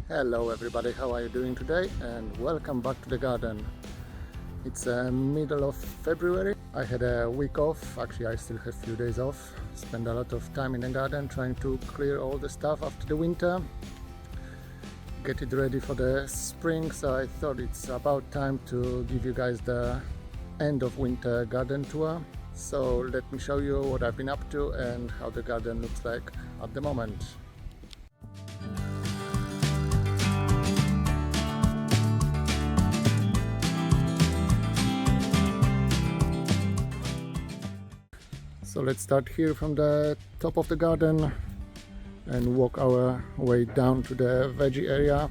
Hello everybody, how are you doing today? And welcome back to the garden. It's middle of February. I had a week off. Actually, I still have a few days off. Spend a lot of time in the garden trying to clear all the stuff after the winter, get it ready for the spring. So I thought it's about time to give you guys the end of winter garden tour. So let me show you what I've been up to and how the garden looks like at the moment. So let's start here from the top of the garden and walk our way down to the veggie area.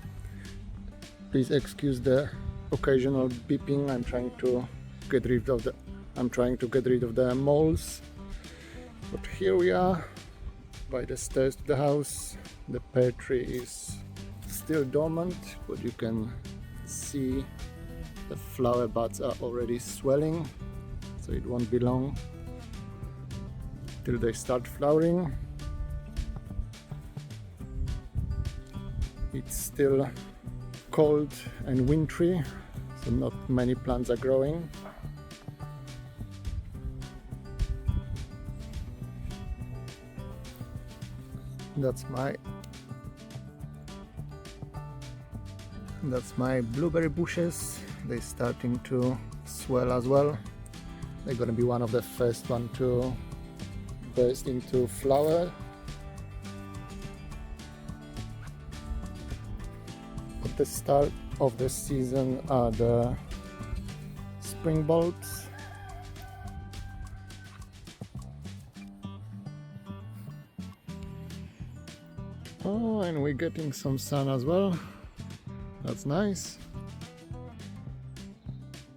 Please excuse the occasional beeping. I'm trying to get rid of the moles. But here we are by the stairs to the house. The pear tree is still dormant, but you can see the flower buds are already swelling, so it won't be long till they start flowering. It's still cold and wintry, so not many plants are growing. That's my blueberry bushes. They're starting to swell as well. They're gonna be one of the first one to burst into flower. At the start of the season are the spring bulbs. Oh, and we're getting some sun as well. That's nice.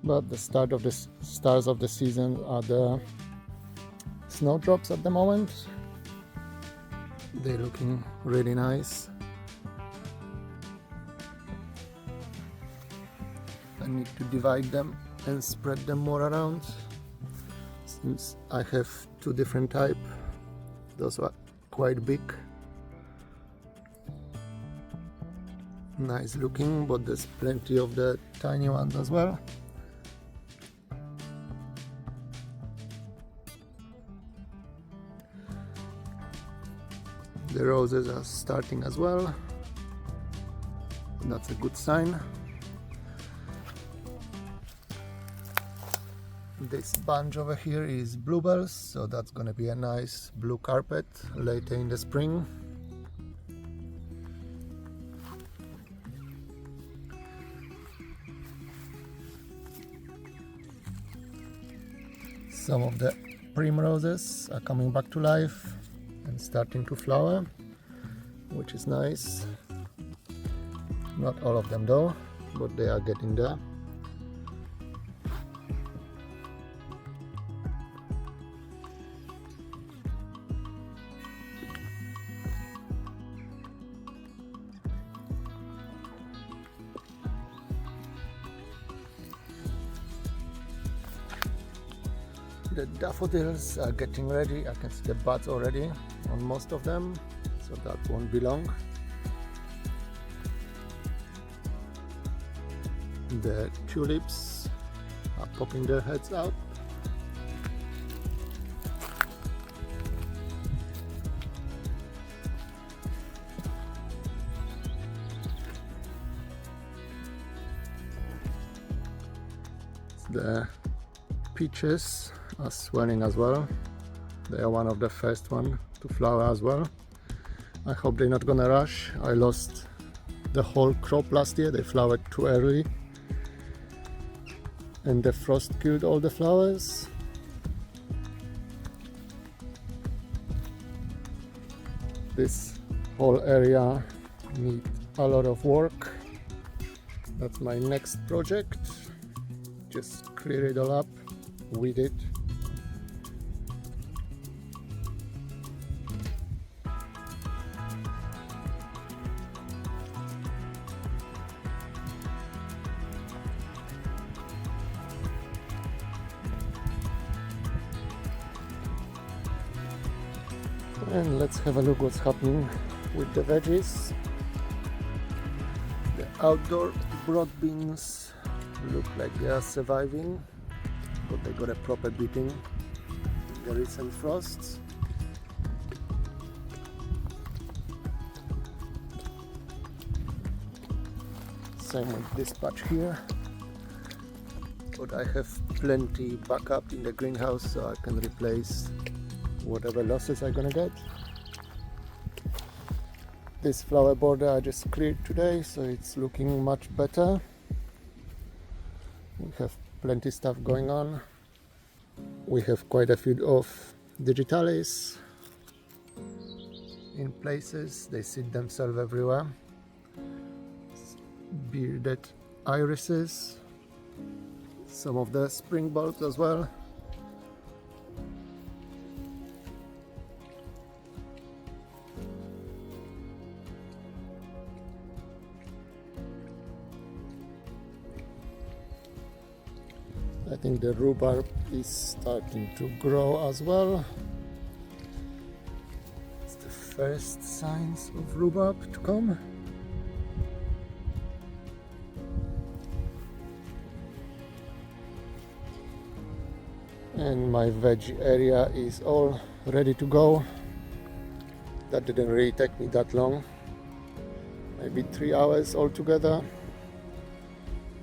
But the start of the stars of the season are the snowdrops at the moment. They're looking really nice. I need to divide them and spread them more around, since I have two different types. Those are quite big, nice looking, but there's plenty of the tiny ones as well. The roses are starting as well. That's a good sign. This bunch over here is bluebells, so that's gonna be a nice blue carpet later in the spring. Some of the primroses are coming back to life and starting to flower, which is nice. Not all of them though, but they are getting there. The daffodils are getting ready. I can see the buds already on most of them, so that won't be long. The tulips are popping their heads out. The peaches are swelling as well. They are one of the first one to flower as well. I hope they're not gonna rush. I lost the whole crop last year. They flowered too early and the frost killed all the flowers. This whole area needs a lot of work. That's my next project. Just clear it all up, weed it. And let's have a look what's happening with the veggies. outdoor broad beans look like they are surviving, but they got a proper beating in the recent frosts. Same with this patch here, but I have plenty backup in the greenhouse, so I can replace whatever losses I'm gonna get. This flower border I just cleared today, so it's looking much better. We have plenty stuff going on. We have quite a few of digitalis in places. They seed themselves everywhere. Bearded irises, some of the spring bulbs as well. I think the rhubarb is starting to grow as well. It's the first signs of rhubarb to come. And my veggie area is all ready to go. That didn't really take me that long, maybe 3 hours altogether.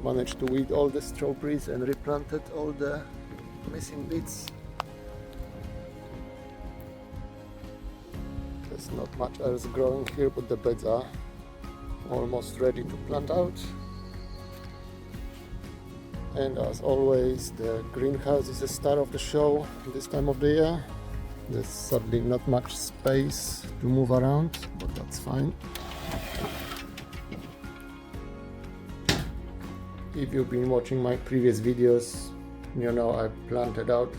Managed to weed all the strawberries and replanted all the missing bits. There's not much else growing here, but the beds are almost ready to plant out. And as always, the greenhouse is the star of the show this time of the year. There's sadly not much space to move around, but that's fine. If you've been watching my previous videos, you know I planted out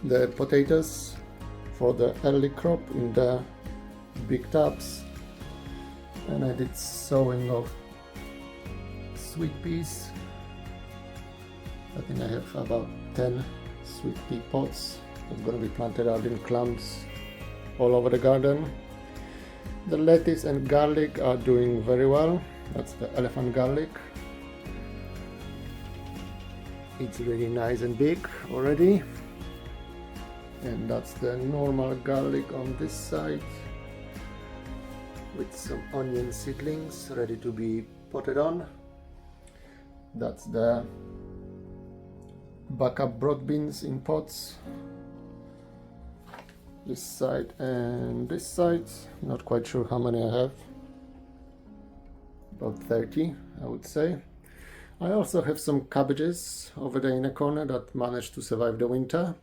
the potatoes for the early crop in the big tubs, and I did sowing of sweet peas. I think I have about 10 sweet pea pots that's going to be planted out in clumps all over the garden. The lettuce and garlic are doing very well. That's the elephant garlic. It's really nice and big already. And that's the normal garlic on this side, with some onion seedlings ready to be potted on. That's the backup broad beans in pots. This side and this side, not quite sure how many I have. About 30, I would say. I also have some cabbages over there in a corner that managed to survive the winter.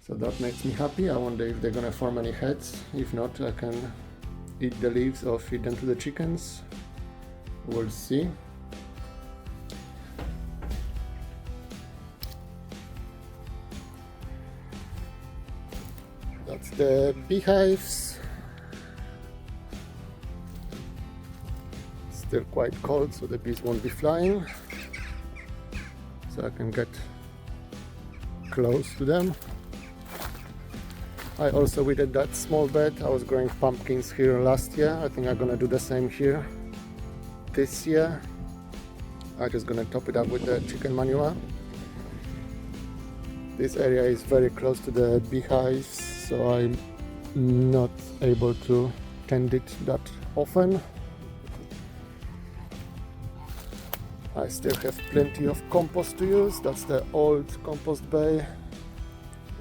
So that makes me happy. I wonder if they're gonna form any heads. If not, I can eat the leaves or feed them to the chickens. We'll see. That's the beehives. Still quite cold, so the bees won't be flying, so I can get close to them. I also weeded that small bed. I was growing pumpkins here last year. I think I'm gonna do the same here this year. I'm just gonna top it up with the chicken manure. This area is very close to the beehives, so I'm not able to tend it that often. I still have plenty of compost to use. That's the old compost bay,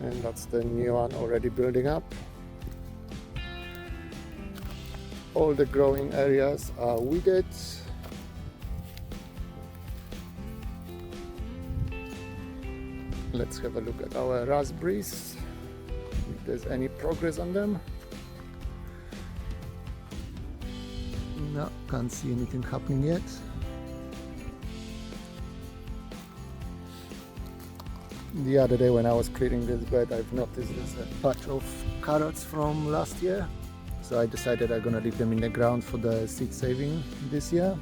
and that's the new one already building up. All the growing areas are weeded. Let's have a look at our raspberries, if there's any progress on them. No, can't see anything happening yet. The other day when I was clearing this bed, I've noticed there's a patch of carrots from last year, so I decided I'm gonna leave them in the ground for the seed saving this year.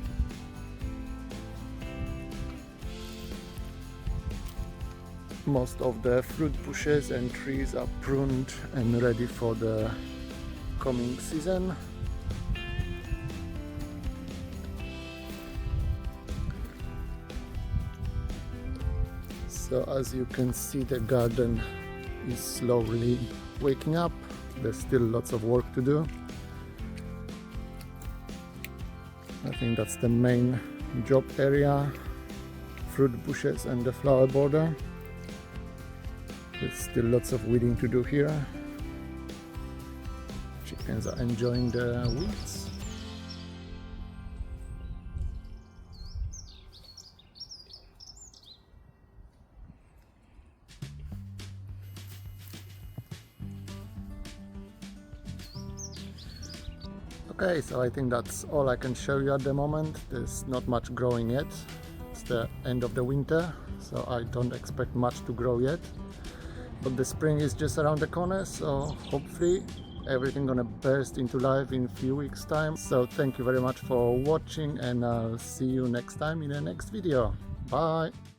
Most of the fruit bushes and trees are pruned and ready for the coming season. So as you can see, the garden is slowly waking up. There's still lots of work to do. I think that's the main job area, fruit bushes and the flower border. There's still lots of weeding to do here. Chickens are enjoying the weeds. Okay, so I think that's all I can show you at the moment. There's not much growing yet. It's the end of the winter, so I don't expect much to grow yet. But the spring is just around the corner, so hopefully everything gonna burst into life in a few weeks time. So thank you very much for watching, and I'll see you next time in the next video. Bye!